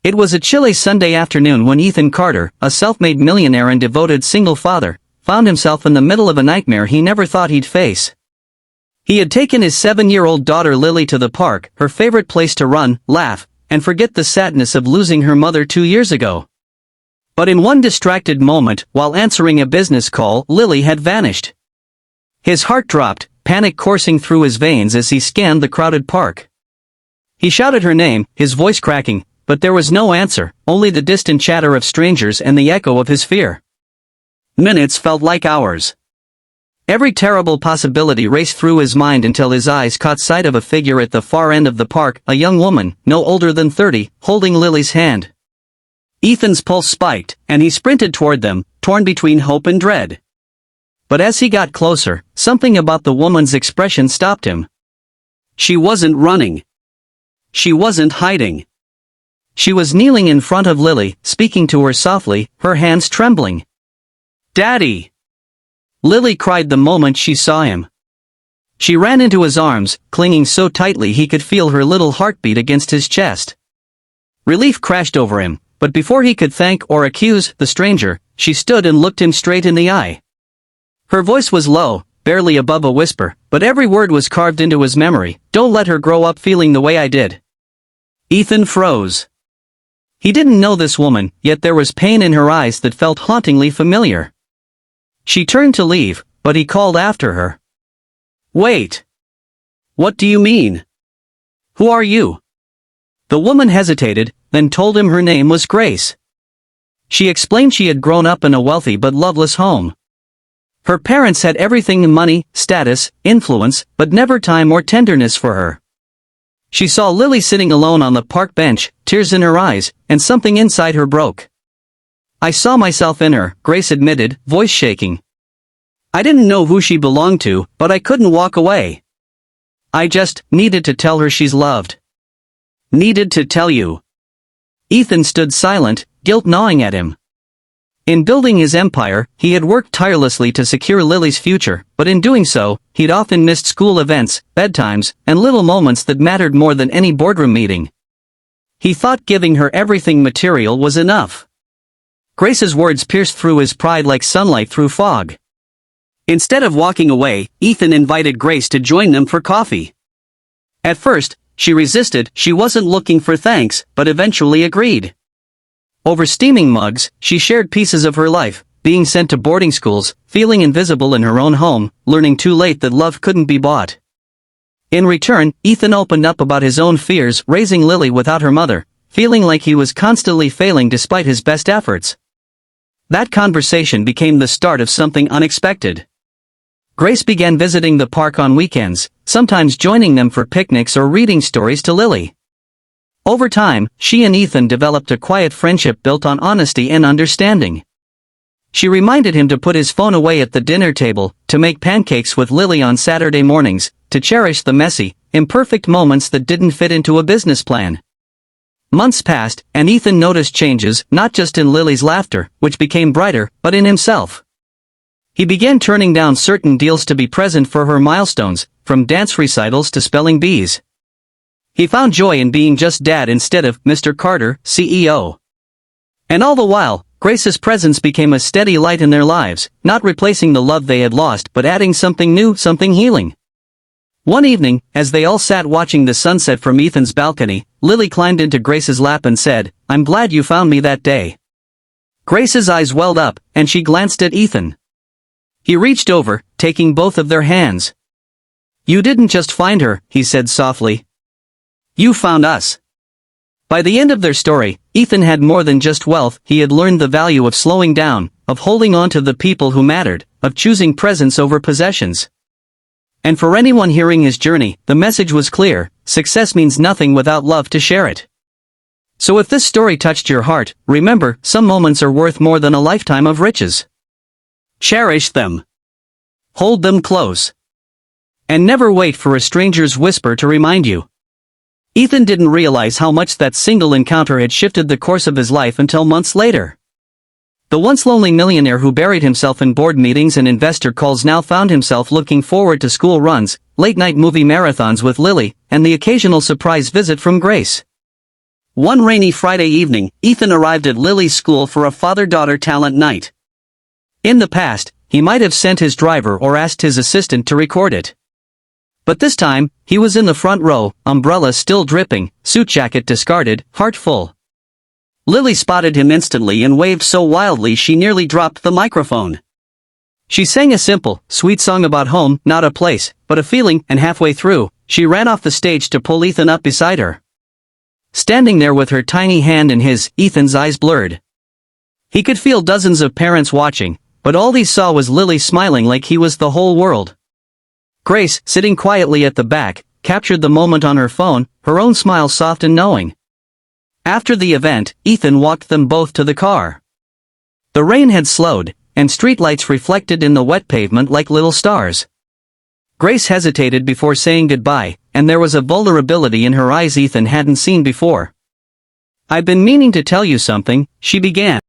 It was a chilly Sunday afternoon when Ethan Carter, a self-made millionaire and devoted single father, found himself in the middle of a nightmare he never thought he'd face. He had taken his 7-year-old daughter Lily to the park, her favorite place to run, laugh, and forget the sadness of losing her mother 2 years ago. But in one distracted moment, while answering a business call, Lily had vanished. His heart dropped, panic coursing through his veins as he scanned the crowded park. He shouted her name, his voice cracking, but there was no answer, only the distant chatter of strangers and the echo of his fear. Minutes felt like hours. Every terrible possibility raced through his mind until his eyes caught sight of a figure at the far end of the park, a young woman, no older than 30, holding Lily's hand. Ethan's pulse spiked, and he sprinted toward them, torn between hope and dread. But as he got closer, something about the woman's expression stopped him. She wasn't running. She wasn't hiding. She was kneeling in front of Lily, speaking to her softly, her hands trembling. "Daddy!" Lily cried the moment she saw him. She ran into his arms, clinging so tightly he could feel her little heartbeat against his chest. Relief crashed over him, but before he could thank or accuse the stranger, she stood and looked him straight in the eye. Her voice was low, barely above a whisper, but every word was carved into his memory. "Don't let her grow up feeling the way I did." Ethan froze. He didn't know this woman, yet there was pain in her eyes that felt hauntingly familiar. She turned to leave, but he called after her. "Wait. What do you mean? Who are you?" The woman hesitated, then told him her name was Grace. She explained she had grown up in a wealthy but loveless home. Her parents had everything: money, status, influence, but never time or tenderness for her. She saw Lily sitting alone on the park bench, tears in her eyes, and something inside her broke. "I saw myself in her," Grace admitted, voice shaking. "I didn't know who she belonged to, but I couldn't walk away. I just needed to tell her she's loved." "Needed to tell you." Ethan stood silent, guilt gnawing at him. In building his empire, he had worked tirelessly to secure Lily's future, but in doing so, he'd often missed school events, bedtimes, and little moments that mattered more than any boardroom meeting. He thought giving her everything material was enough. Grace's words pierced through his pride like sunlight through fog. Instead of walking away, Ethan invited Grace to join them for coffee. At first, she resisted. She wasn't looking for thanks, but eventually agreed. Over steaming mugs, she shared pieces of her life, being sent to boarding schools, feeling invisible in her own home, learning too late that love couldn't be bought. In return, Ethan opened up about his own fears raising Lily without her mother, feeling like he was constantly failing despite his best efforts. That conversation became the start of something unexpected. Grace began visiting the park on weekends, sometimes joining them for picnics or reading stories to Lily. Over time, she and Ethan developed a quiet friendship built on honesty and understanding. She reminded him to put his phone away at the dinner table, to make pancakes with Lily on Saturday mornings, to cherish the messy, imperfect moments that didn't fit into a business plan. Months passed, and Ethan noticed changes, not just in Lily's laughter, which became brighter, but in himself. He began turning down certain deals to be present for her milestones, from dance recitals to spelling bees. He found joy in being just Dad instead of Mr. Carter, CEO. And all the while, Grace's presence became a steady light in their lives, not replacing the love they had lost but adding something new, something healing. One evening, as they all sat watching the sunset from Ethan's balcony, Lily climbed into Grace's lap and said, "I'm glad you found me that day." Grace's eyes welled up, and she glanced at Ethan. He reached over, taking both of their hands. "You didn't just find her," he said softly. "You found us." By the end of their story, Ethan had more than just wealth. He had learned the value of slowing down, of holding on to the people who mattered, of choosing presence over possessions. And for anyone hearing his journey, the message was clear: success means nothing without love to share it. So if this story touched your heart, remember, some moments are worth more than a lifetime of riches. Cherish them. Hold them close. And never wait for a stranger's whisper to remind you. Ethan didn't realize how much that single encounter had shifted the course of his life until months later. The once lonely millionaire who buried himself in board meetings and investor calls now found himself looking forward to school runs, late-night movie marathons with Lily, and the occasional surprise visit from Grace. One rainy Friday evening, Ethan arrived at Lily's school for a father-daughter talent night. In the past, he might have sent his driver or asked his assistant to record it. But this time, he was in the front row, umbrella still dripping, suit jacket discarded, heart full. Lily spotted him instantly and waved so wildly she nearly dropped the microphone. She sang a simple, sweet song about home, not a place, but a feeling, and halfway through, she ran off the stage to pull Ethan up beside her. Standing there with her tiny hand in his, Ethan's eyes blurred. He could feel dozens of parents watching, but all he saw was Lily smiling like he was the whole world. Grace, sitting quietly at the back, captured the moment on her phone, her own smile soft and knowing. After the event, Ethan walked them both to the car. The rain had slowed, and streetlights reflected in the wet pavement like little stars. Grace hesitated before saying goodbye, and there was a vulnerability in her eyes Ethan hadn't seen before. "I've been meaning to tell you something," she began.